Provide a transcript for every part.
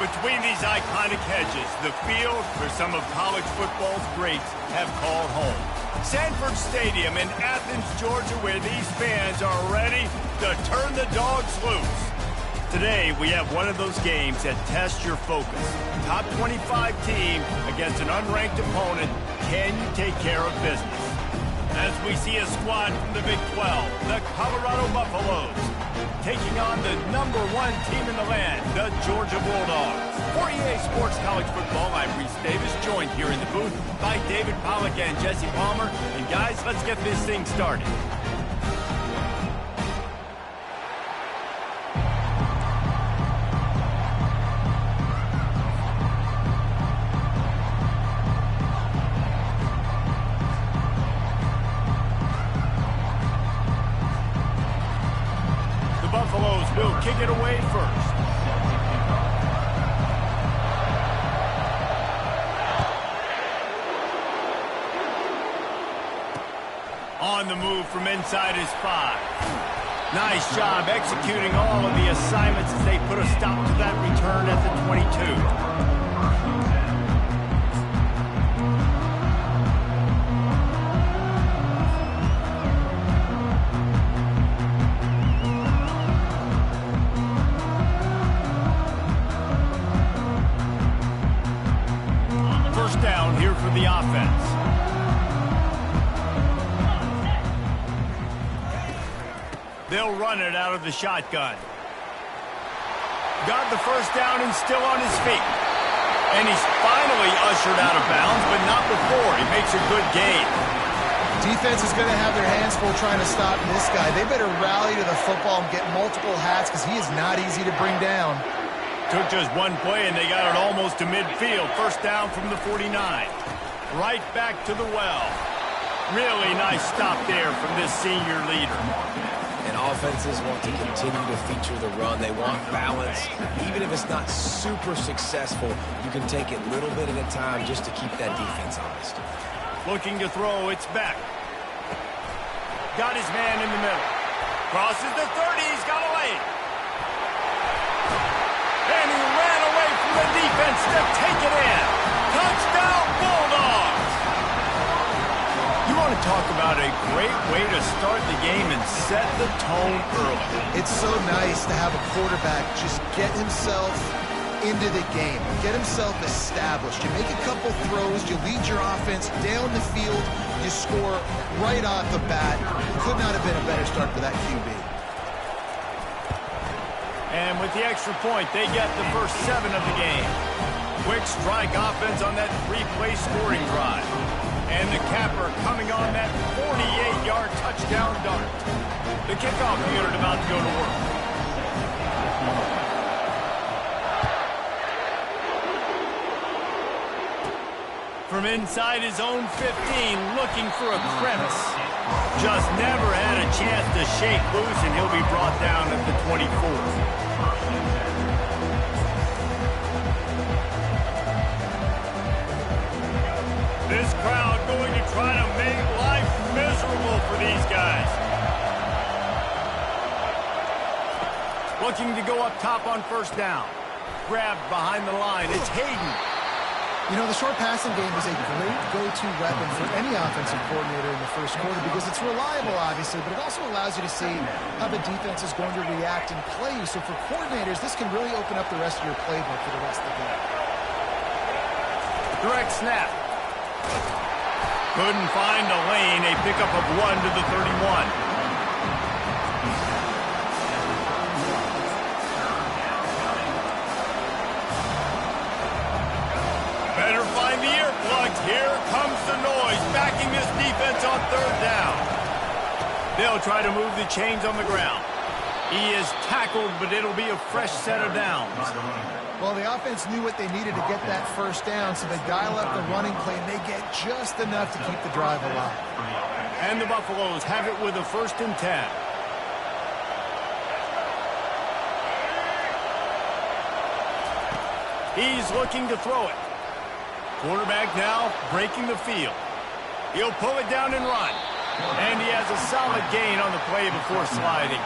Between these iconic hedges, the field where some of college football's greats have called home. Sanford Stadium in Athens, Georgia, where these fans are ready to turn the dogs loose. Today, we have one of those games that tests your focus. Top 25 team against an unranked opponent. Can you take care of business? As we see a squad from the Big 12, the Colorado Buffaloes, taking on the #1 team in the land, the Georgia Bulldogs. For EA Sports College Football, I'm Reese Davis, joined here in the booth by David Pollack and Jesse Palmer. And guys, let's get this thing started. Buffaloes will kick it away first. On the move from inside his 5. Nice job executing all of the assignments as they put a stop to that return at the 22. Down here for the offense. They'll run it out of the shotgun. Got the first down and still on his feet. And he's finally ushered out of bounds, but not before. He makes a good gain. Defense is going to have their hands full trying to stop this guy. They better rally to the football and get multiple hats because he is not easy to bring down. Took just one play, and they got it almost to midfield. First down from the 49. Right back to the well. Really nice stop there from this senior leader. And offenses want to continue to feature the run. They want balance. Even if it's not super successful, you can take it little bit at a time just to keep that defense honest. Looking to throw, it's back. Got his man in the middle. Crosses the 30, he's got a lane. And he ran away from the defense to take it in. Touchdown, Bulldogs! You want to talk about a great way to start the game and set the tone early. It's so nice to have a quarterback just get himself into the game, get himself established. You make a couple throws, you lead your offense down the field, you score right off the bat. Could not have been a better start for that QB. And with the extra point, they get the first 7 of the game. Quick strike offense on that 3-play scoring drive. And the capper coming on that 48-yard touchdown dart. The kickoff unit about to go to work. From inside his own 15, looking for a crevice. Just never had a chance to shake loose, and he'll be brought down at the 24. This crowd going to try to make life miserable for these guys. Looking to go up top on first down. Grabbed behind the line. It's Hayden. You know, the short passing game is a great go-to weapon for any offensive coordinator in the first quarter because it's reliable, obviously, but it also allows you to see how the defense is going to react and play you. So for coordinators, this can really open up the rest of your playbook for the rest of the game. Direct snap. Couldn't find a lane. A pickup of 1 to the 31. Better find the earplugs. Here comes the noise, backing this defense on third down. They'll try to move the chains on the ground. He is tackled, but it'll be a fresh set of downs. Well, the offense knew what they needed to get that first down, so they dial up the running play, and they get just enough to keep the drive alive. And the Buffaloes have it with a 1st and 10. He's looking to throw it. Quarterback now breaking the field. He'll pull it down and run. And he has a solid gain on the play before sliding.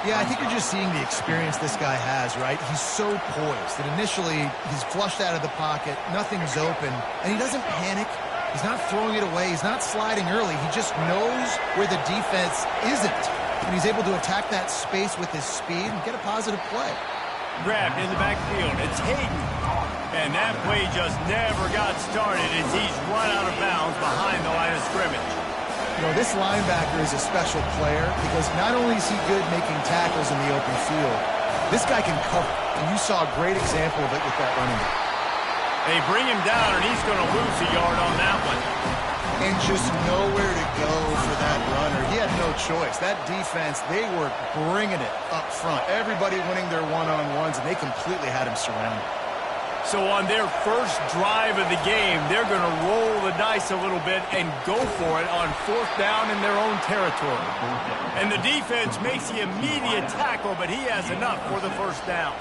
Yeah, I think you're just seeing the experience this guy has, right? He's so poised that initially he's flushed out of the pocket, nothing's open, and he doesn't panic. He's not throwing it away. He's not sliding early. He just knows where the defense isn't, and he's able to attack that space with his speed and get a positive play. Grabbed in the backfield. It's Hayden. And that play just never got started as he's run out of bounds behind the line of scrimmage. You know, this linebacker is a special player because not only is he good making tackles in the open field, this guy can cover. And you saw a great example of it with that running back. They bring him down, and he's going to lose a yard on that one. And just nowhere to go for that runner. He had no choice. That defense, they were bringing it up front. Everybody winning their one-on-ones, and they completely had him surrounded. So on their first drive of the game, they're going to roll the dice a little bit and go for it on 4th down in their own territory. And the defense makes the immediate tackle, but he has enough for the first down.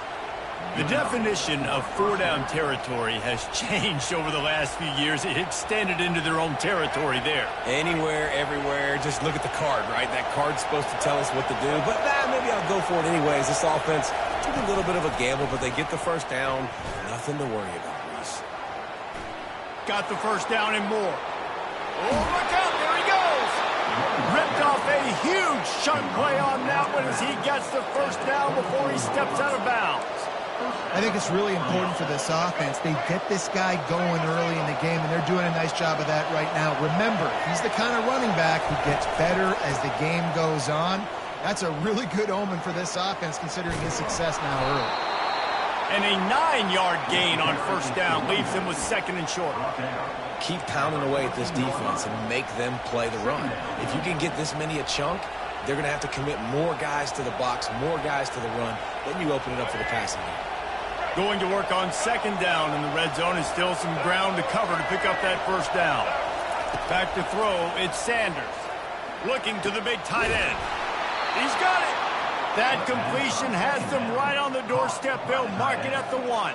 The definition of 4-down territory has changed over the last few years. It extended into their own territory there. Anywhere, everywhere, just look at the card, right? That card's supposed to tell us what to do, but maybe I'll go for it anyways. This offense took a little bit of a gamble, but they get the first down. Nothing to worry about, Reese. Got the first down and more. Oh, look out, there he goes. Ripped off a huge chunk play on that one as he gets the first down before he steps out of bounds. I think it's really important for this offense. They get this guy going early in the game, and they're doing a nice job of that right now. Remember, he's the kind of running back who gets better as the game goes on. That's a really good omen for this offense, considering his success now early. And a 9-yard gain on first down leaves him with 2nd and short. Keep pounding away at this defense and make them play the run. If you can get this many a chunk, they're going to have to commit more guys to the box, more guys to the run. Then you open it up for the passing game. Going to work on 2nd down in the red zone, and still some ground to cover to pick up that first down. Back to throw, it's Sanders. Looking to the big tight end. He's got it. That completion has them right on the doorstep. They'll mark it at the 1.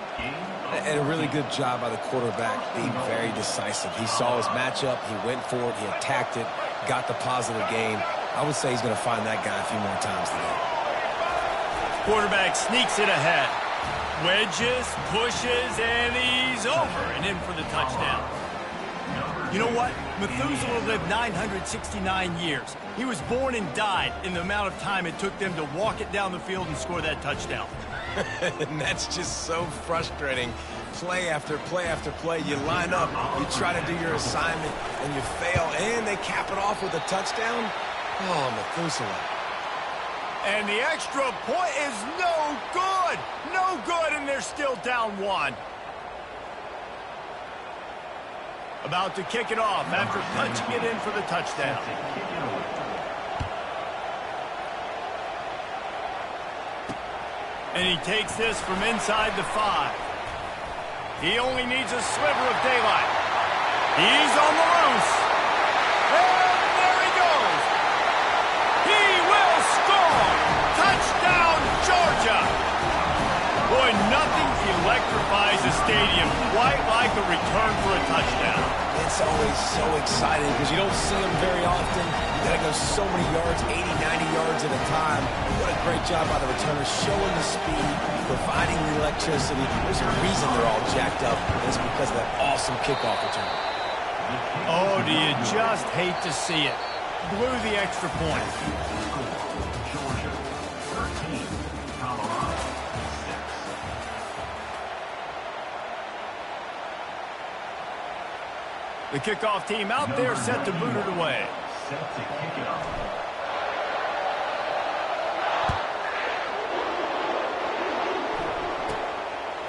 And a really good job by the quarterback being very decisive. He saw his matchup, he went for it, he attacked it, got the positive gain. I would say he's going to find that guy a few more times today. Quarterback sneaks it ahead. Wedges, pushes, and he's over and in for the touchdown. You know what? Methuselah lived 969 years. He was born and died in the amount of time it took them to walk it down the field and score that touchdown. And that's just so frustrating. Play after play after play, you line up, you try to do your assignment, and you fail, and they cap it off with a touchdown. Oh, Methuselah. And the extra point is no good. No good, and they're still down 1. About to kick it off after punching it in for the touchdown. And he takes this from inside the 5. He only needs a sliver of daylight. He's on the loose. And there he goes. He will score. Touchdown, Georgia. Boy, nothing electrifies a stadium quite like a return for a touchdown. It's always so exciting because you don't see them very often. You got to go so many yards, 80, 90 yards at a time. What a great job by the returner, showing the speed, providing the electricity. There's a reason they're all jacked up, and it's because of that awesome kickoff return. Oh, do you just hate to see it? Blew the extra point. Georgia, 13, Colorado, 6. The kickoff team out there set to boot it away. Set to kick it off.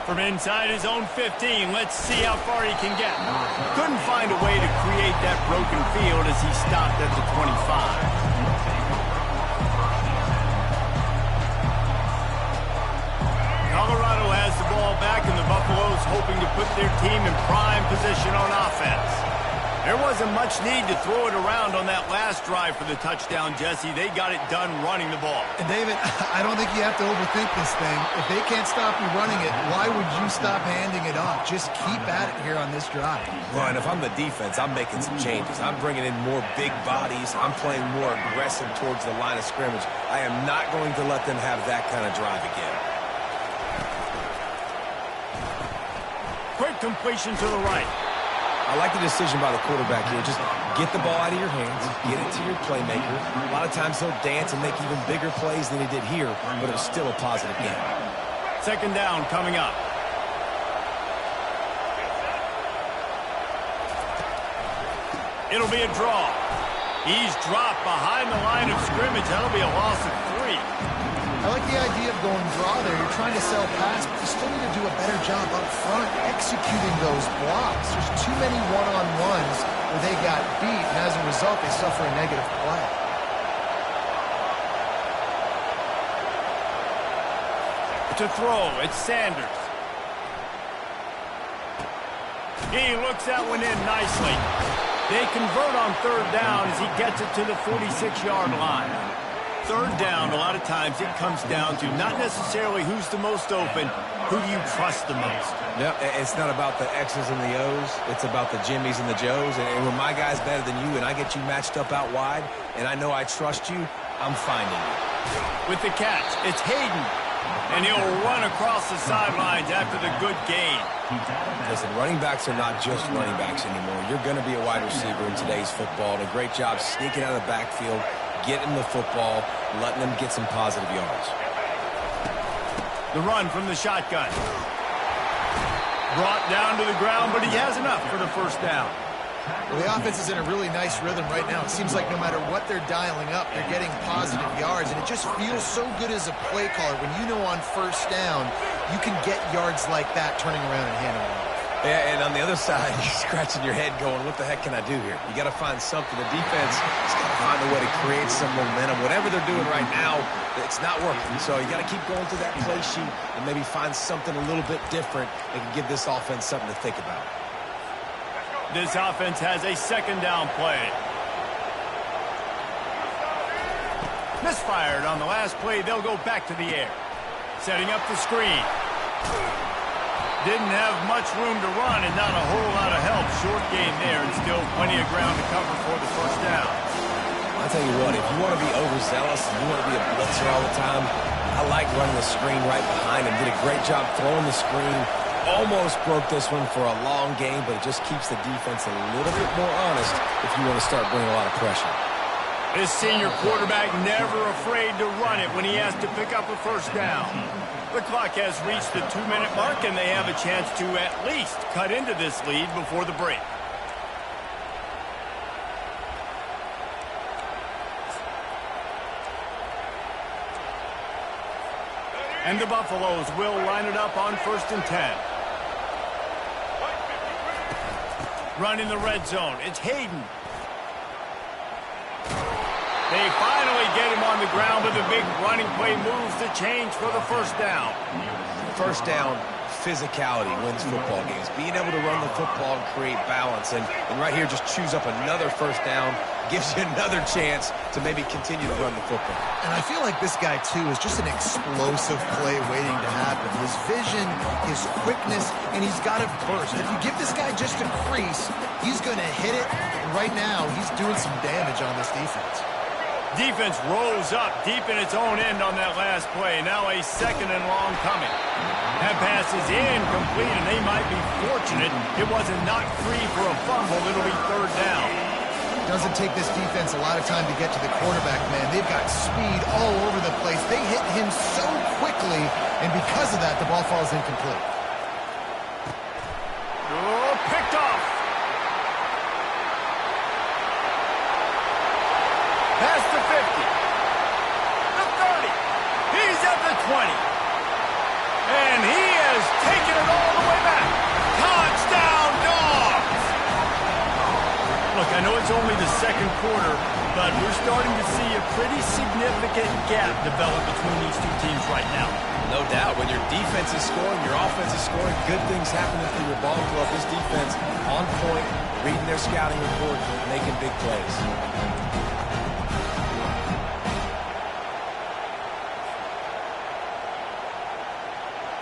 From inside his own 15, let's see how far he can get. Couldn't find a way to create that broken field as he stopped at the 25. Colorado has the ball back, and the Buffaloes hoping to put their team in prime position on offense. There wasn't much need to throw it around on that last drive for the touchdown, Jesse. They got it done running the ball. And David, I don't think you have to overthink this thing. If they can't stop you running it, why would you stop handing it off? Just keep at it here on this drive. Well, and if I'm the defense, I'm making some changes. I'm bringing in more big bodies. I'm playing more aggressive towards the line of scrimmage. I am not going to let them have that kind of drive again. Quick completion to the right. I like the decision by the quarterback here. Just get the ball out of your hands, get it to your playmaker. A lot of times he'll dance and make even bigger plays than he did here, but it was still a positive game. Second down coming up. It'll be a draw. He's dropped behind the line of scrimmage. That'll be a loss of 3. I like the idea of going draw there. You're trying to sell pass, but you still need to do a better job up front executing those blocks. There's too many one-on-ones where they got beat, and as a result, they suffer a negative play. To throw, it's Sanders. He looks that one in nicely. They convert on third down as he gets it to the 46-yard line. Third down, a lot of times it comes down to not necessarily who's the most open, who do you trust the most? Yep, it's not about the X's and the O's. It's about the Jimmys and the Joes. And when my guy's better than you and I get you matched up out wide and I know I trust you, I'm finding you. With the catch, it's Hayden. And he'll run across the sidelines after the good gain. Listen, running backs are not just running backs anymore. You're going to be a wide receiver in today's football. And a great job sneaking out of the backfield, getting the football, letting them get some positive yards. The run from the shotgun. Brought down to the ground, but he has enough for the first down. Well, the offense is in a really nice rhythm right now. It seems like no matter what they're dialing up, they're getting positive yards, and it just feels so good as a play caller when you know on first down you can get yards like that turning around and handing it off. Yeah, and on the other side, you're scratching your head going, what the heck can I do here? You got to find something. The defense has got to find a way to create some momentum. Whatever they're doing right now, it's not working. So you got to keep going through that play sheet and maybe find something a little bit different that can give this offense something to think about. This offense has a second down play. Misfired on the last play. They'll go back to the air. Setting up the screen. Didn't have much room to run and not a whole lot of help. Short game there and still plenty of ground to cover for the first down. I'll tell you what, if you want to be overzealous and you want to be a blitzer all the time, I like running the screen right behind him. Did a great job throwing the screen. Almost broke this one for a long game, but it just keeps the defense a little bit more honest if you want to start bringing a lot of pressure. This senior quarterback never afraid to run it when he has to pick up a first down. The clock has reached the 2-minute mark, and they have a chance to at least cut into this lead before the break. And the Buffaloes will line it up on 1st and 10. Running the red zone. It's Hayden. They finally get him on the ground, but the big running play moves the change for the first down. First down, physicality wins football games. Being able to run the football and create balance. And right here, just choose up another first down. Gives you another chance to maybe continue to run the football. And I feel like this guy, too, is just an explosive play waiting to happen. His vision, his quickness, and he's got a burst. If you give this guy just a crease, he's going to hit it. And right now, he's doing some damage on this defense. Defense rose up deep in its own end on that last play. Now a second and long coming. That pass is incomplete, and they might be fortunate it wasn't knocked free for a fumble. It'll be third down. Doesn't take this defense a lot of time to get to the quarterback, man. They've got speed all over the place. They hit him so quickly, and because of that, the ball falls incomplete. Oh, picked off. Past the 50. The 30. He's at the 20. And he has taken it all the way back. Touchdown, Dogs! Look, I know it's only the second quarter, but we're starting to see a pretty significant gap develop between these two teams right now. No doubt. When your defense is scoring, your offense is scoring, good things happening for your ball club. This defense on point, reading their scouting report, making big plays.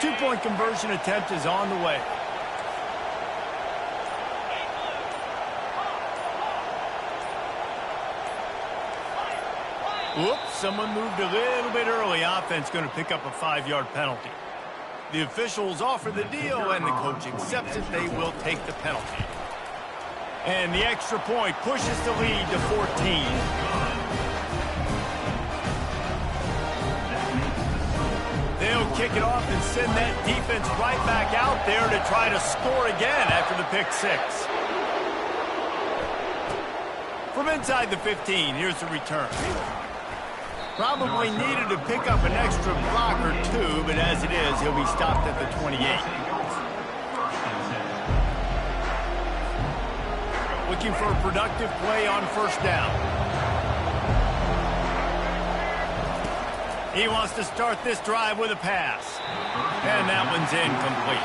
Two-point conversion attempt is on the way. Whoops, someone moved a little bit early. Offense going to pick up a 5-yard penalty. The officials offer the deal, and the coach accepts it. They will take the penalty. And the extra point pushes the lead to 14. They'll kick it off and send that defense right back out there to try to score again after the pick six. From inside the 15, here's the return. Probably needed to pick up an extra block or two, but as it is, he'll be stopped at the 28. Looking for a productive play on first down. He wants to start this drive with a pass. And that one's incomplete.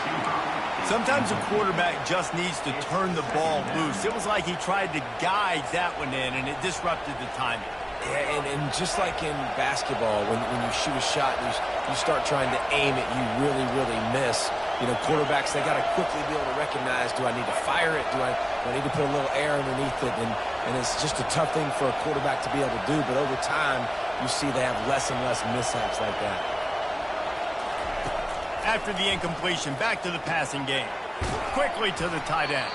Sometimes a quarterback just needs to turn the ball loose. It was like he tried to guide that one in, and it disrupted the timing. Yeah, and just like in basketball, when you shoot a shot and you start trying to aim it, you really, really miss. You know, quarterbacks, they got to quickly be able to recognize, do I need to fire it? Do I need to put a little air underneath it? And it's just a tough thing for a quarterback to be able to do. But over time, you see they have less and less mishaps like that. After the incompletion, back to the passing game. Quickly to the tight end.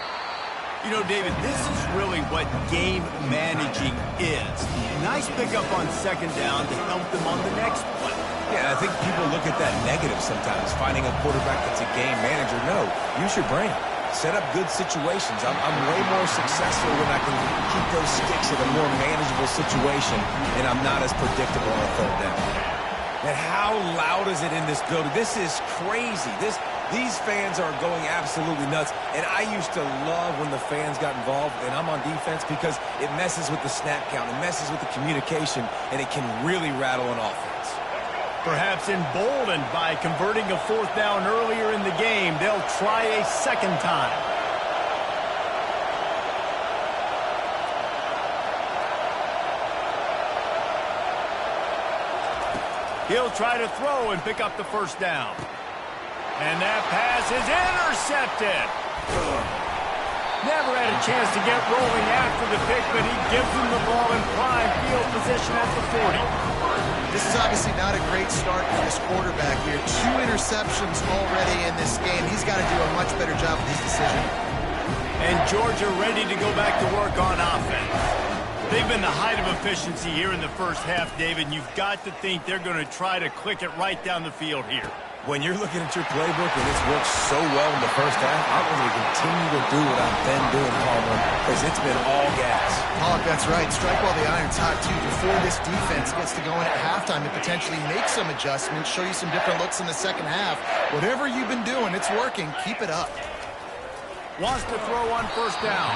You know, David, this is really what game managing is. Nice pickup on second down to help them on the next play. Yeah, I think people look at that negative sometimes, finding a quarterback that's a game manager. No, use your brain. Set up good situations. I'm way more successful when I can keep those sticks in a more manageable situation, and I'm not as predictable on third down. And how loud is it in this building? This is crazy. These fans are going absolutely nuts. And I used to love when the fans got involved, and I'm on defense, because it messes with the snap count. It messes with the communication, and it can really rattle an offense. Perhaps emboldened by converting a fourth down earlier in the game, they'll try a second time. He'll try to throw and pick up the first down. And that pass is intercepted. Never had a chance to get rolling after the pick, but he gives him the ball in prime field position at the 40. This is obviously not a great start for this quarterback here. 2 interceptions already in this game. He's got to do a much better job with his decision. And Georgia ready to go back to work on offense. They've been the height of efficiency here in the first half, David, and you've got to think they're going to try to click it right down the field here. When you're looking at your playbook and it's worked so well in the first half, I'm going to continue to do what I've been doing, Palmer, because it's been all gas. Pollock, that's right. Strike while the iron's hot, too. Before this defense gets to going at halftime and potentially make some adjustments, show you some different looks in the second half. Whatever you've been doing, it's working. Keep it up. Wants to throw on first down.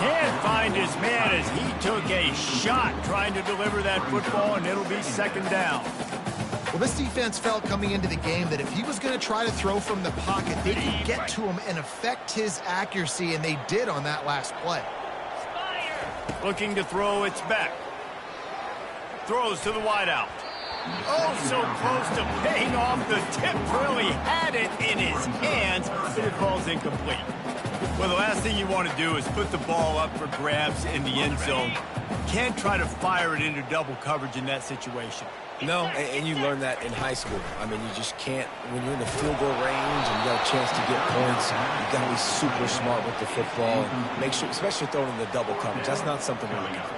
Can't find his man as he took a shot trying to deliver that football, and it'll be second down. Well, this defense felt coming into the game that if he was going to try to throw from the pocket, they could get to him and affect his accuracy, and they did on that last play. Looking to throw, it's Beck. Throws to the wideout. Oh, so close to paying off the tip. Really had it in his hands, but it falls incomplete. Well, the last thing you want to do is put the ball up for grabs in the end zone. Can't try to fire it into double coverage in that situation. No, and you learn that in high school. I mean, you just can't, when you're in the field goal range and you got a chance to get points, you got to be super smart with the football and make sure, especially throwing in the double coverage. That's not something we're looking for.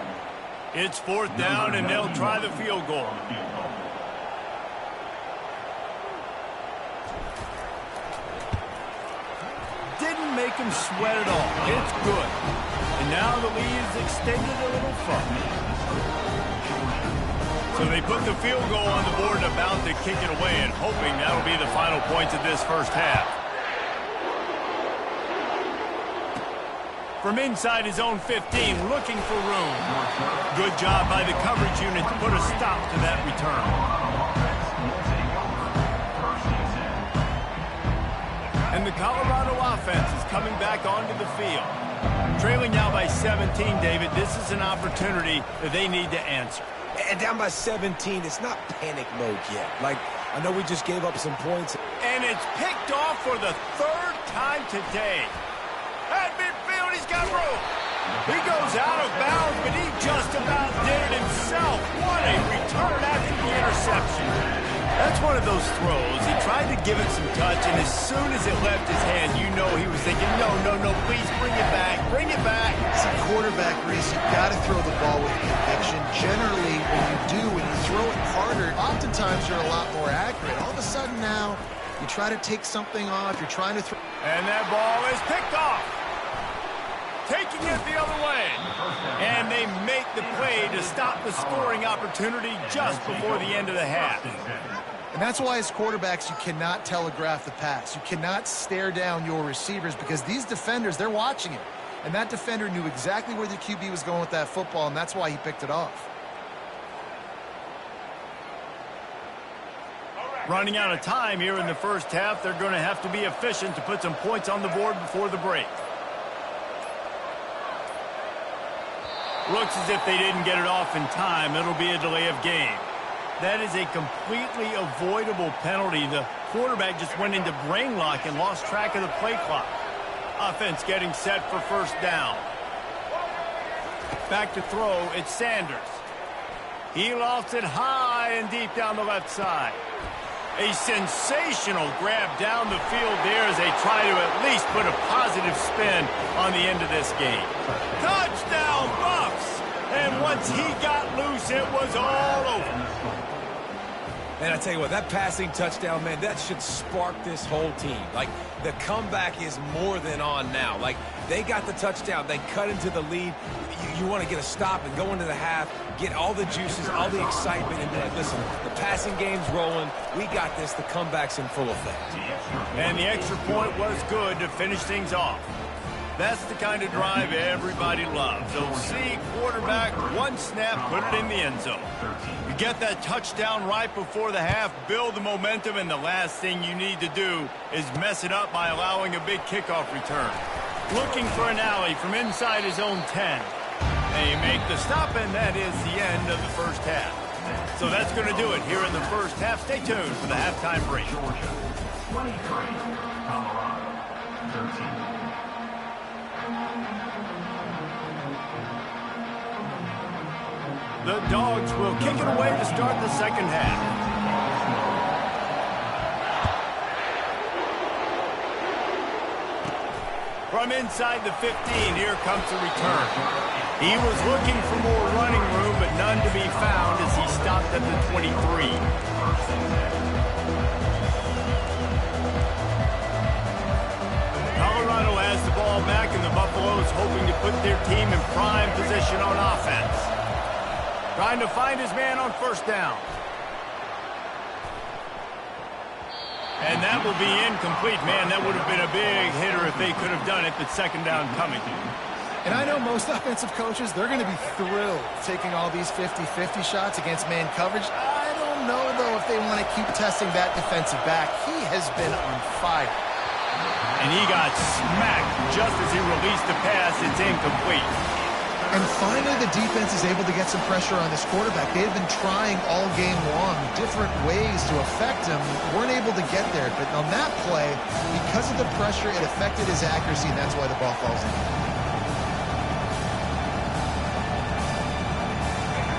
It's fourth down, and they'll try the field goal. Didn't make him sweat at all. It's good. And now the lead is extended a little further. So they put the field goal on the board and about to kick it away, and hoping that'll be the final points of this first half. From inside his own 15, looking for room. Good job by the coverage unit to put a stop to that return. And the Colorado offense is coming back onto the field. Trailing now by 17, David. This is an opportunity that they need to answer. And down by 17, it's not panic mode yet. Like, I know we just gave up some points. And it's picked off for the third time today. At midfield, he's got room. He goes out of bounds, but he just about did it himself. What a return after the interception. That's one of those throws. He tried to give it some touch, and as soon as it left his hand, you know he was thinking, no, please bring it back, bring it back. As a quarterback, Reese, you've got to throw the ball with conviction. Generally, when you throw it harder, oftentimes you're a lot more accurate. All of a sudden now, you try to take something off, you're trying to throw. And that ball is picked off. Taking it the other way. And they make the play to stop the scoring opportunity just before the end of the half. And that's why as quarterbacks, you cannot telegraph the pass. You cannot stare down your receivers because these defenders, they're watching it. And that defender knew exactly where the QB was going with that football, and that's why he picked it off. Running out of time here in the first half, they're going to have to be efficient to put some points on the board before the break. Looks as if they didn't get it off in time. It'll be a delay of game. That is a completely avoidable penalty. The quarterback just went into brain lock and lost track of the play clock. Offense getting set for first down. Back to throw, it's Sanders. He lofts it high and deep down the left side. A sensational grab down the field there as they try to at least put a positive spin on the end of this game. Touchdown, Buffs! And once he got loose, it was all over. And I tell you what, that passing touchdown, man, that should spark this whole team. Like, the comeback is more than on now. Like, they got the touchdown. They cut into the lead. You want to get a stop and go into the half, get all the juices, all the excitement, and be like, listen, the passing game's rolling. We got this. The comeback's in full effect. And the extra point was good to finish things off. That's the kind of drive everybody loves. So see quarterback, one snap, put it in the end zone. You get that touchdown right before the half, build the momentum, and the last thing you need to do is mess it up by allowing a big kickoff return. Looking for an alley from inside his own 10. They make the stop, and that is the end of the first half. So that's going to do it here in the first half. Stay tuned for the halftime break. Georgia 23, Colorado 13. The Dogs will kick it away to start the second half. From inside the 15, here comes the return. He was looking for more running room, but none to be found as he stopped at the 23. Colorado has the ball back, and the Buffaloes hoping to put their team in prime position on offense. Trying to find his man on first down. And that will be incomplete. Man, that would have been a big hitter if they could have done it, but second down coming. And I know most offensive coaches, they're going to be thrilled taking all these 50-50 shots against man coverage. I don't know, though, if they want to keep testing that defensive back. He has been on fire. And he got smacked just as he released the pass. It's incomplete. And finally, the defense is able to get some pressure on this quarterback. They had been trying all game long different ways to affect him. Weren't able to get there. But on that play, because of the pressure, it affected his accuracy, and that's why the ball falls in.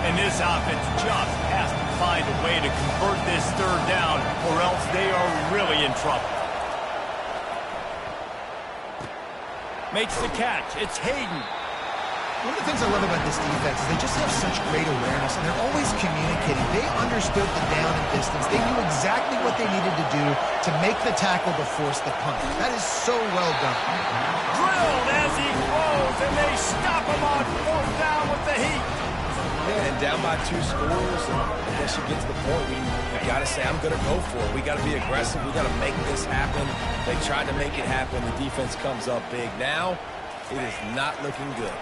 And this offense just has to find a way to convert this third down, or else they are really in trouble. Makes the catch. It's Hayden. One of the things I love about this defense is they just have such great awareness, and they're always communicating. They understood the down and distance. They knew exactly what they needed to do to make the tackle to force the punt. That is so well done. Drilled as he throws, and they stop him on fourth down with the heat. Yeah, and down by 2 scores, and I guess you get to the point where you got to say, I'm going to go for it. We got to be aggressive. We got to make this happen. They tried to make it happen. The defense comes up big. Now, it is not looking good.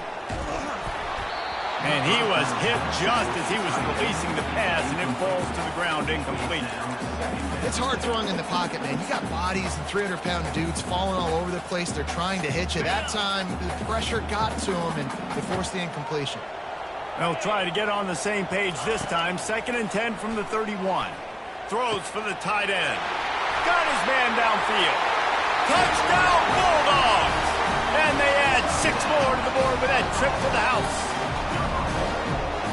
And he was hit just as he was releasing the pass, and it falls to the ground incomplete. It's hard throwing in the pocket, man. You got bodies and 300-pound dudes falling all over the place. They're trying to hit you. That time, the pressure got to him, and they forced the incompletion. They'll try to get on the same page this time. 2nd and 10 from the 31. Throws for the tight end. Got his man downfield. Touchdown, Bulldogs! And they add 6 more to the board with that trip to the house.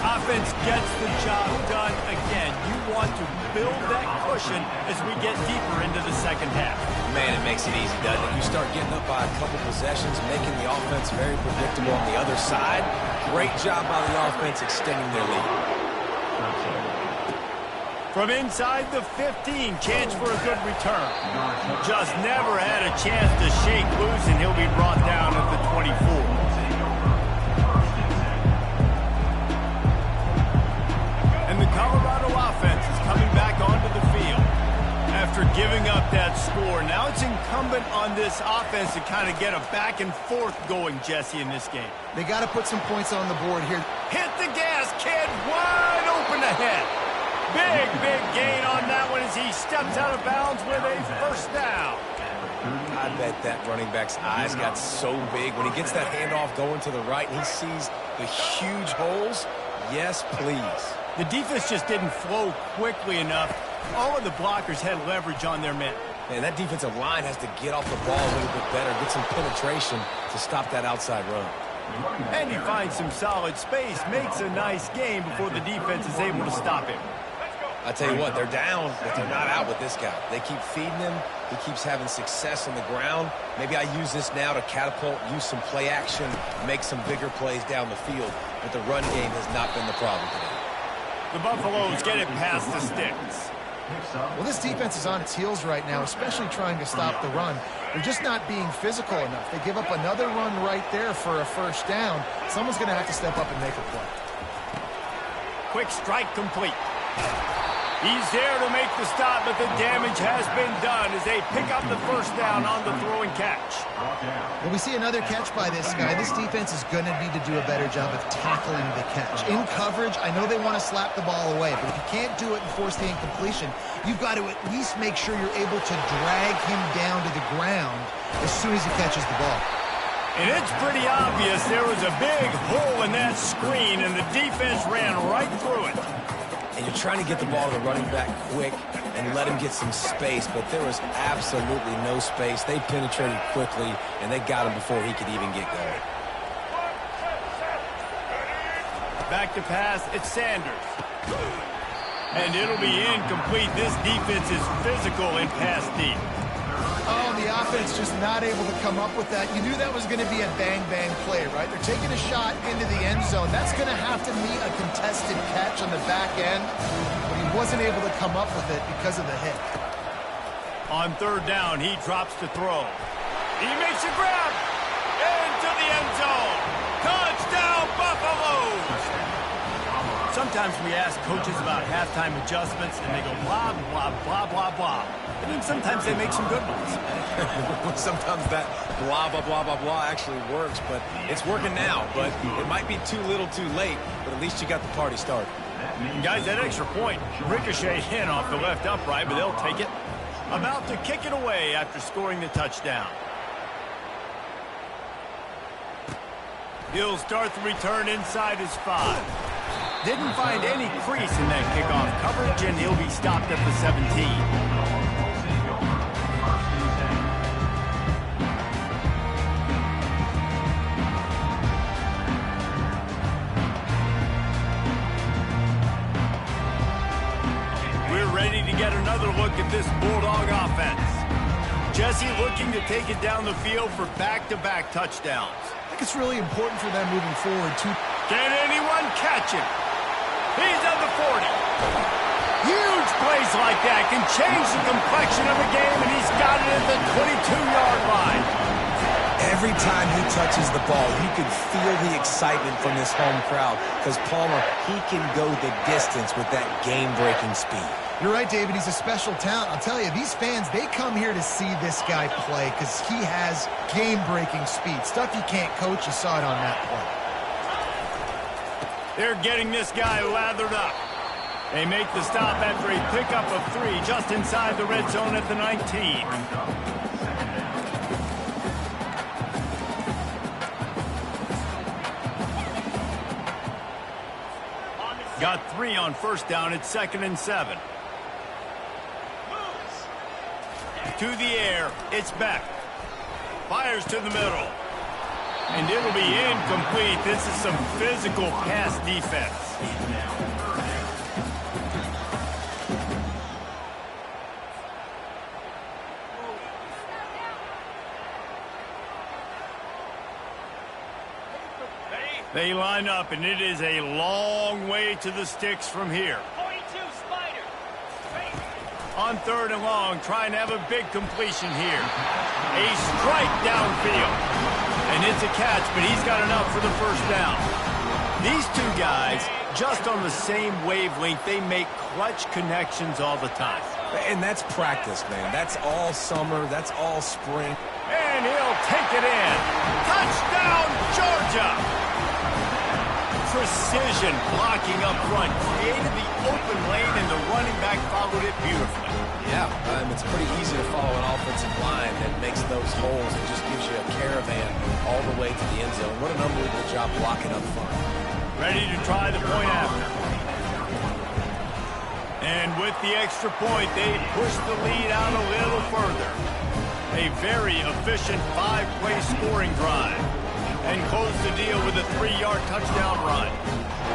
Offense gets the job done again. You want to build that cushion as we get deeper into the second half. Man, it makes it easy, doesn't it? You start getting up by a couple possessions, making the offense very predictable on the other side. Great job by the offense extending their lead. From inside the 15, chance for a good return. Just never had a chance to shake loose, and he'll be brought down at the 24. And the Colorado offense is coming back onto the field. After giving up that score, now it's incumbent on this offense to kind of get a back and forth going, Jesse, in this game. They got to put some points on the board here. Hit the gas, kid. Wide open ahead. Big gain on that one as he steps out of bounds with a first down. I bet that running back's eyes got so big when he gets that handoff going to the right and he sees the huge holes. Yes, please. The defense just didn't flow quickly enough. All of the blockers had leverage on their men. Man, that defensive line has to get off the ball a little bit better, get some penetration to stop that outside run. And he finds some solid space, makes a nice game before the defense is able to stop him. I tell you what, they're down, but they're not out with this guy. They keep feeding him. He keeps having success on the ground. Maybe I use this now to catapult, use some play action, make some bigger plays down the field. But the run game has not been the problem today. The Buffaloes get it past the sticks. Well, this defense is on its heels right now, especially trying to stop the run. They're just not being physical enough. They give up another run right there for a first down. Someone's going to have to step up and make a play. Quick strike complete. He's there to make the stop, but the damage has been done as they pick up the first down on the throwing catch. When we see another catch by this guy, this defense is going to need to do a better job of tackling the catch. In coverage, I know they want to slap the ball away, but if you can't do it and force the incompletion, you've got to at least make sure you're able to drag him down to the ground as soon as he catches the ball. And it's pretty obvious there was a big hole in that screen, and the defense ran right through it. And you're trying to get the ball to the running back quick and let him get some space, but there was absolutely no space. They penetrated quickly, and they got him before he could even get going. Back to pass, it's Sanders. And it'll be incomplete. This defense is physical in pass deep. Oh, the offense just not able to come up with that. You knew that was going to be a bang-bang play, right? They're taking a shot into the end zone. That's going to have to meet a contested catch on the back end, but he wasn't able to come up with it because of the hit. On third down, he drops to throw. He makes a grab into the end zone. Touchdown, Buffalo! Sometimes we ask coaches about halftime adjustments, and they go blah, blah, blah, blah, blah. And then sometimes they make some good ones. Sometimes that blah, blah, blah, blah, blah actually works, but it's working now. But it might be too little too late, but at least you got the party started. And guys, that extra point ricocheted in off the left upright, but they'll take it. About to kick it away after scoring the touchdown. He'll start the return inside his 5. Didn't find any crease in that kickoff coverage, and he'll be stopped at the 17. We're ready to get another look at this Bulldog offense. Jesse looking to take it down the field for back-to-back touchdowns. I think it's really important for them moving forward, too. Can anyone catch him? He's at the 40. Huge plays like that can change the complexion of a game, and he's got it at the 22-yard line. Every time he touches the ball, you can feel the excitement from this home crowd because Palmer, he can go the distance with that game-breaking speed. You're right, David. He's a special talent. I'll tell you, these fans, they come here to see this guy play because he has game-breaking speed. Stuff you can't coach, you saw it on that play. They're getting this guy lathered up. They make the stop after a pickup of 3 just inside the red zone at the 19. Got 3 on first down. It's 2nd and 7. To the air. It's Beck. Fires to the middle. And it'll be incomplete. This is some physical pass defense. They line up, and it is a long way to the sticks from here. On 3rd and long, trying to have a big completion here. A strike downfield. And it's a catch, but he's got enough for the first down. These 2 guys, just on the same wavelength, they make clutch connections all the time. And that's practice, man. That's all summer. That's all spring. And he'll take it in. Touchdown, Georgia! Precision blocking up front. Created the open lane, and the running back followed it beautifully. Yeah, it's pretty easy to follow an offensive line that makes those holes and just gives you a caravan all the way to the end zone. What an unbelievable job blocking up front. Ready to try the point after. And with the extra point, they push the lead out a little further. A very efficient 5-play scoring drive. And close the deal with a 3-yard touchdown run.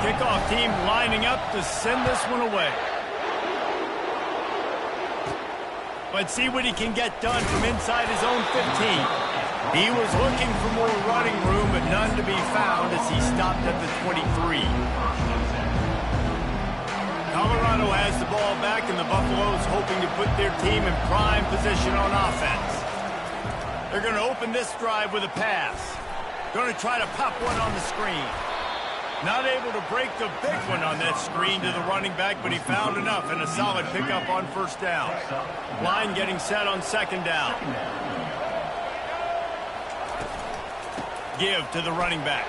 Kickoff team lining up to send this one away. Let's see what he can get done from inside his own 15. He was looking for more running room, but none to be found as he stopped at the 23. Colorado has the ball back, and the Buffaloes hoping to put their team in prime position on offense. They're going to open this drive with a pass. Going to try to pop one on the screen. Not able to break the big one on that screen to the running back, but he found enough and a solid pickup on first down. Line getting set on 2nd down. Give to the running back.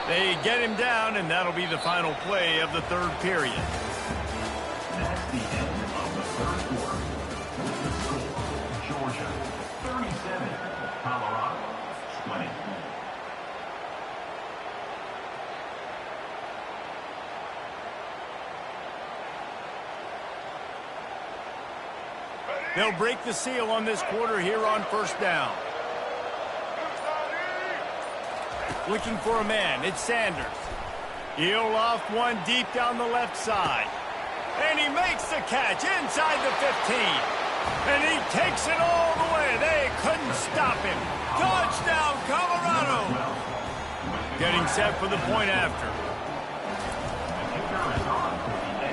They get him down, and that'll be the final play of the 3rd period. That's the end of the 3rd quarter. The score, Georgia 37, Colorado 20. They'll break the seal on this quarter here on first down. Looking for a man. It's Sanders. He'll loft one deep down the left side. And he makes the catch inside the 15. And he takes it all the way. They couldn't stop him. Touchdown, Colorado. Getting set for the point after.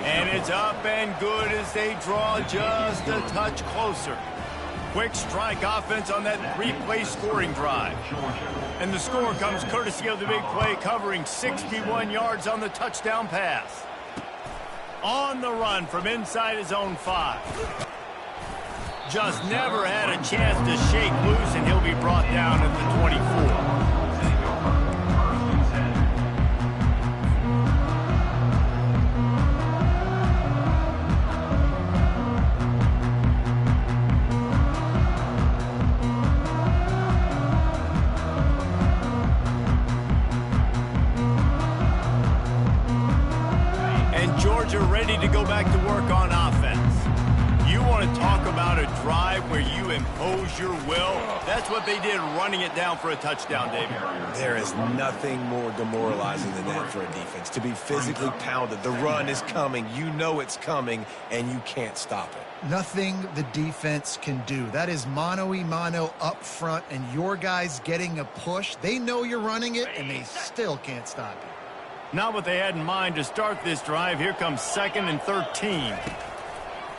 And it's up and good as they draw just a touch closer. Quick strike offense on that 3-play scoring drive. And the score comes courtesy of the big play, covering 61 yards on the touchdown pass. On the run from inside his own 5. Just never had a chance to shake loose, and he'll be brought down at the 24. Ready to go back to work on offense. You want to talk about a drive where you impose your will? That's what they did, running it down for a touchdown, David. There is nothing more demoralizing than that for a defense, to be physically pounded. The run is coming. You know it's coming, and you can't stop it. Nothing the defense can do. That is mano-a-mano up front, and your guys getting a push. They know you're running it, and they still can't stop it. Not what they had in mind to start this drive. Here comes 2nd and 13.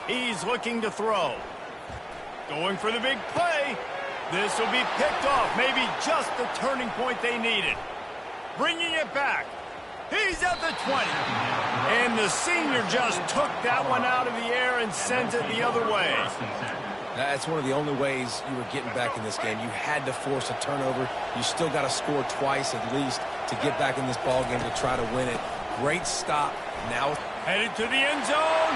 He's looking to throw. Going for the big play. This will be picked off. Maybe just the turning point they needed. Bringing it back. He's at the 20. And the senior just took that one out of the air and sends it the other way. That's one of the only ways you were getting back in this game. You had to force a turnover. You still got to score twice at least. to get back in this ball game to try to win it. Great stop. Now headed to the end zone.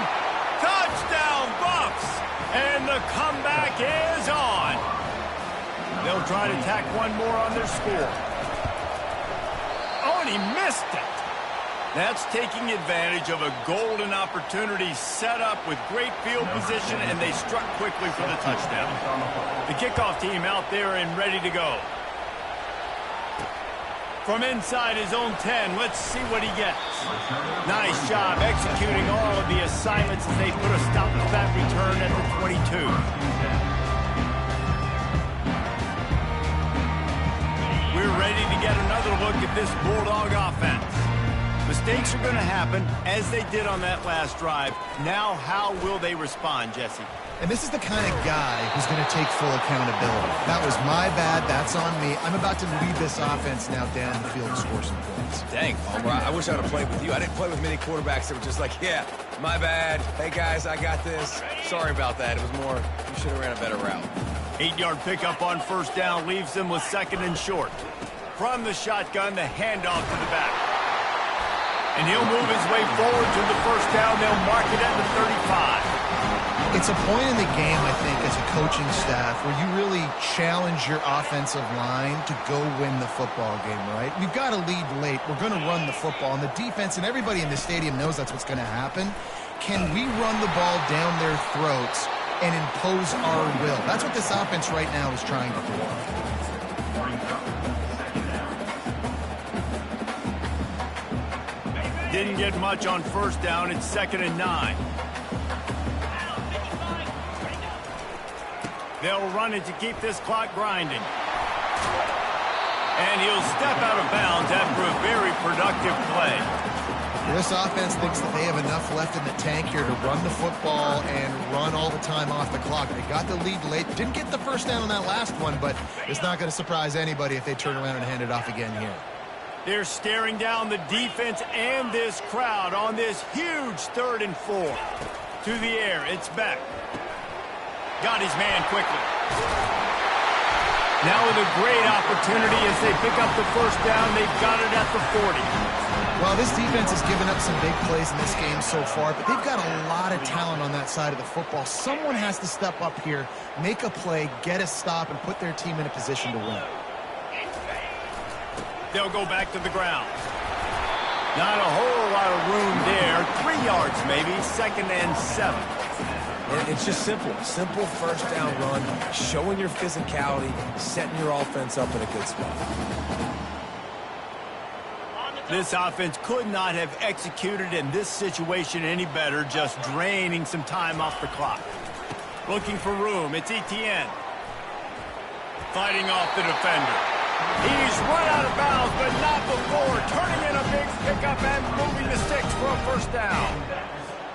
Touchdown, Buffs! And the comeback is on. They'll try to tack one more on their score. Oh, and he missed it. That's taking advantage of a golden opportunity set up with great field position, and they struck quickly for the touchdown. The kickoff team out there and ready to go. From inside his own 10, let's see what he gets. Nice job executing all of the assignments as they put a stop to that return at the 22. We're ready to get another look at this Bulldog offense. Mistakes are going to happen, as they did on that last drive. Now, how will they respond, Jesse? And this is the kind of guy who's going to take full accountability. That was my bad. That's on me. I'm about to lead this offense now down the field and score some points. Dang, Palmer, I wish I would have played with you. I didn't play with many quarterbacks that were just like, yeah, my bad. Hey, guys, I got this. Sorry about that. It was more, you should have ran a better route. 8-yard pickup on first down leaves them with second and short. From the shotgun, the handoff to the back. And he'll move his way forward to the first down. They'll mark it at the 35. It's a point in the game, I think, as a coaching staff, where you really challenge your offensive line to go win the football game, right? We've got to lead late. We're going to run the football. And the defense and everybody in the stadium knows that's what's going to happen. Can we run the ball down their throats and impose our will? That's what this offense right now is trying to do. Didn't get much on first down. It's 2nd and 9. They'll run it to keep this clock grinding. And he'll step out of bounds after a very productive play. This offense thinks that they have enough left in the tank here to run the football and run all the time off the clock. They got the lead late. Didn't get the first down on that last one, but it's not going to surprise anybody if they turn around and hand it off again here. They're staring down the defense and this crowd on this huge 3rd and 4. To the air, it's Beck. Got his man quickly. Now with a great opportunity as they pick up the first down. They've got it at the 40. Well, this defense has given up some big plays in this game so far, but they've got a lot of talent on that side of the football. Someone has to step up here, make a play, get a stop, and put their team in a position to win. They'll go back to the ground. Not a whole lot of room there. 3 yards maybe, 2nd and 7. And it's just simple. Simple first down run, showing your physicality, setting your offense up in a good spot. This offense could not have executed in this situation any better, just draining some time off the clock. Looking for room, it's Etienne. Fighting off the defender. He's run out of bounds, but not before. Turning in a big pickup and moving the sticks for a first down.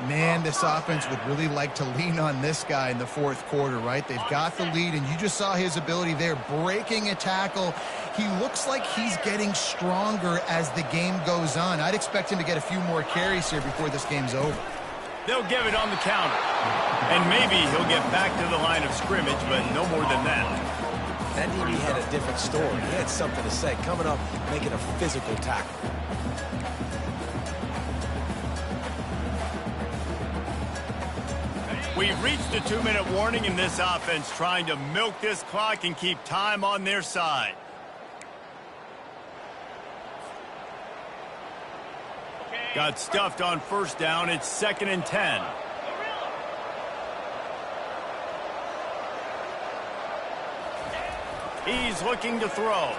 Man, this offense would really like to lean on this guy in the 4th quarter, right? They've got the lead, and you just saw his ability there, breaking a tackle. He looks like he's getting stronger as the game goes on. I'd expect him to get a few more carries here before this game's over. They'll give it on the counter. And maybe he'll get back to the line of scrimmage, but no more than that. That DB had a different story. He had something to say, coming up, making a physical tackle. We've reached the 2-minute warning in this offense, trying to milk this clock and keep time on their side. Got stuffed on first down. It's 2nd and 10. He's looking to throw.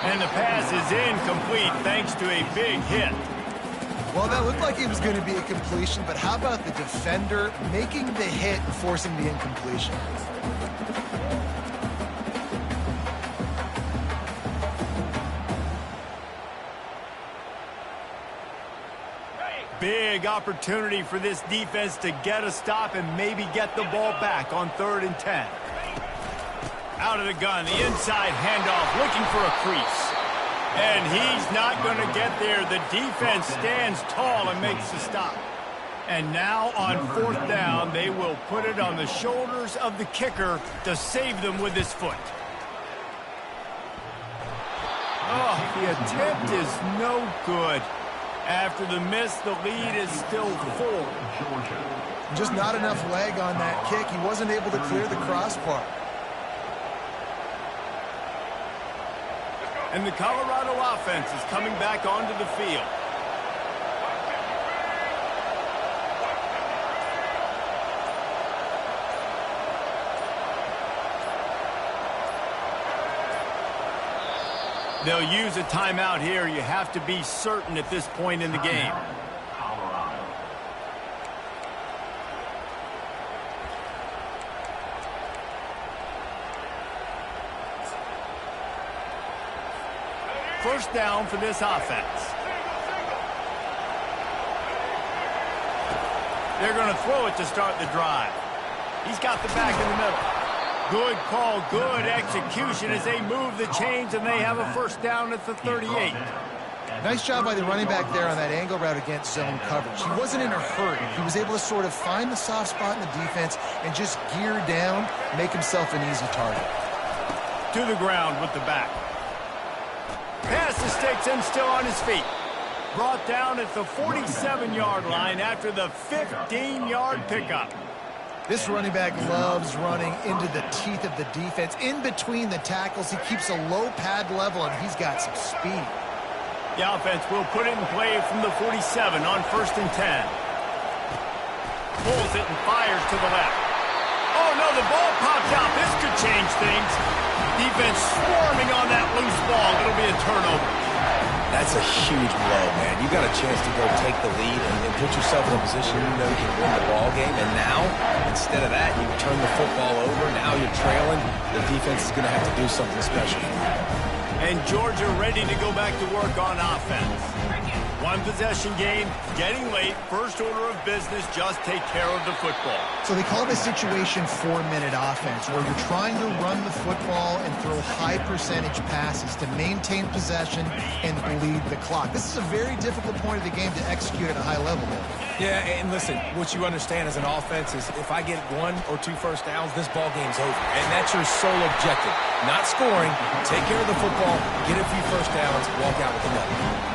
And the pass is incomplete thanks to a big hit. Well, that looked like it was going to be a completion, but how about the defender making the hit and forcing the incompletion? Big opportunity for this defense to get a stop and maybe get the ball back on 3rd and 10. Out of the gun, the inside handoff, looking for a crease. And he's not going to get there. The defense stands tall and makes the stop. And now on 4th down, they will put it on the shoulders of the kicker to save them with his foot. Oh, the attempt is no good. After the miss, the lead is still 4. Just not enough leg on that kick. He wasn't able to clear the crossbar. And the Colorado offense is coming back onto the field. They'll use a timeout here. You have to be certain at this point in the game. Colorado. First down for this offense. They're going to throw it to start the drive. He's got the back in the middle. Good call, good execution as they move the chains, and they have a first down at the 38. Nice job by the running back there on that angle route against zone coverage. He wasn't in a hurry. He was able to sort of find the soft spot in the defense and just gear down, make himself an easy target. To the ground with the back. Pass to Sticks still on his feet. Brought down at the 47-yard line after the 15-yard pickup. This running back loves running into the teeth of the defense. In between the tackles, he keeps a low pad level, and he's got some speed. The offense will put it in play from the 47 on 1st and 10. Pulls it and fires to the left. Oh, no, the ball popped out. This could change things. Defense swarming on that loose ball. It'll be a turnover. That's a huge blow, man. You got a chance to go take the lead and put yourself in a position you know you can win the ball game. And now, instead of that, you turn the football over. Now you're trailing. The defense is going to have to do something special. And Georgia ready to go back to work on offense. One possession game, getting late. First order of business, just take care of the football. So they call this situation 4-minute offense, where you're trying to run the football and throw high percentage passes to maintain possession and bleed the clock. This is a very difficult point of the game to execute at a high level. Yeah, and listen, what you understand as an offense is if I get 1 or 2 first downs, this ball game's over. And that's your sole objective. Not scoring, take care of the football, get a few first downs, walk out with another.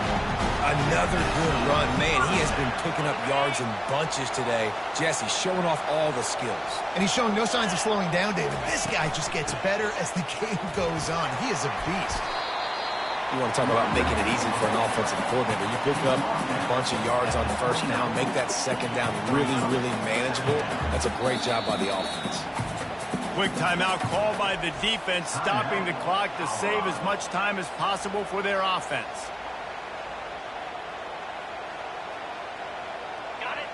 Another good run. Man, he has been picking up yards in bunches today. Jesse showing off all the skills. And he's showing no signs of slowing down, David. This guy just gets better as the game goes on. He is a beast. You want to talk about making it easy for an offensive coordinator. You pick up a bunch of yards on first down, make that second down really, really manageable. That's a great job by the offense. Quick timeout called by the defense, stopping the clock to save as much time as possible for their offense.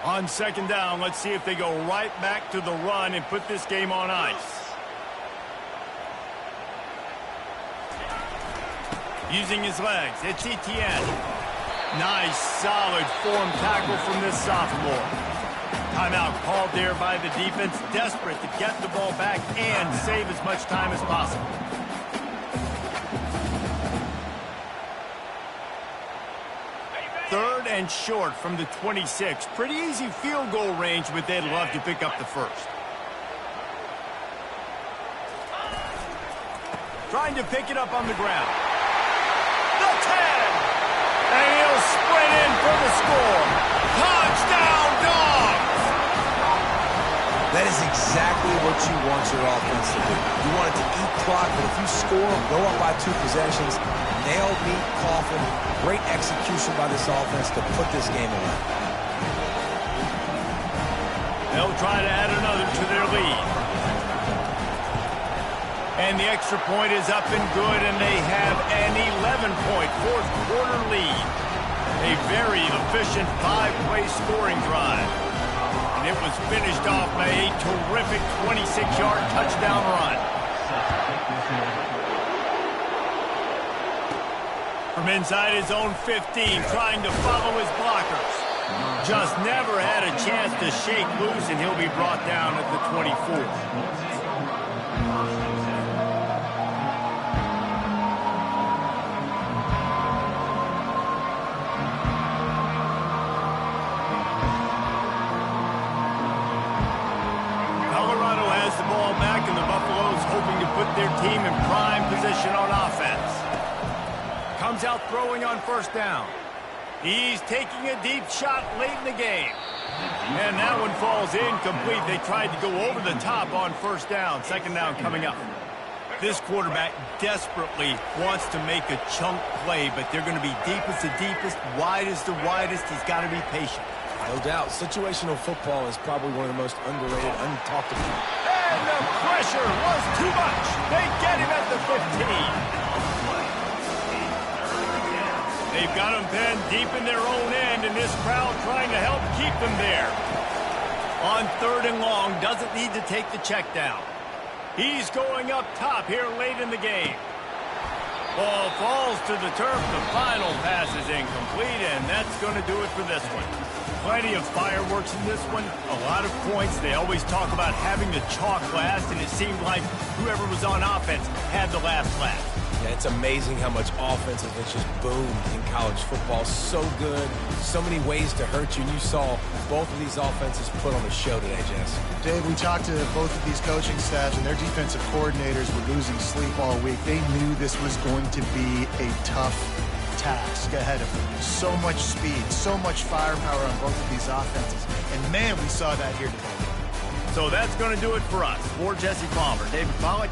On second down, let's see if they go right back to the run and put this game on ice. Using his legs, it's Etienne. Nice, solid form tackle from this sophomore. Timeout called there by the defense, desperate to get the ball back and save as much time as possible. Third and short from the 26. Pretty easy field goal range, but they'd love to pick up the first. Trying to pick it up on the ground. The 10! And he'll sprint in for the score. Touchdown, Dogs! That is exactly what you want your offense to do. You want it to eat clock, but if you score, go up by 2 possessions, nail, beat, coffin. Great execution by this offense to put this game away. They'll try to add another to their lead. And the extra point is up and good, and they have an 11-point fourth quarter lead. A very efficient 5-play scoring drive. And it was finished off by a terrific 26-yard touchdown run. From inside his own 15, trying to follow his blockers. Just never had a chance to shake loose, and he'll be brought down at the 24. Colorado has the ball back, and the Buffaloes hoping to put their team in prime position on offense. comes out throwing on first down. He's taking a deep shot late in the game. And that one falls incomplete. They tried to go over the top on first down. Second down coming up. This quarterback desperately wants to make a chunk play, but they're going to be deepest to deepest, widest to widest. He's got to be patient. No doubt. Situational football is probably one of the most underrated, untalked about. And the pressure was too much. They get him at the 15. They've got him pinned deep in their own end, and this crowd trying to help keep them there. On 3rd and long, doesn't need to take the check down. He's going up top here late in the game. Ball falls to the turf. The final pass is incomplete, and that's going to do it for this one. Plenty of fireworks in this one. A lot of points. They always talk about having the chalk last, and it seemed like whoever was on offense had the last laugh. Yeah, it's amazing how much offense has just boomed in college football. So good, so many ways to hurt you. And you saw both of these offenses put on a show today, Jess. Dave, we talked to both of these coaching staffs, and their defensive coordinators were losing sleep all week. They knew this was going to be a tough task ahead of them. So much speed, so much firepower on both of these offenses. And, man, we saw that here today. So that's going to do it for us. For Jesse Palmer, David Pollack.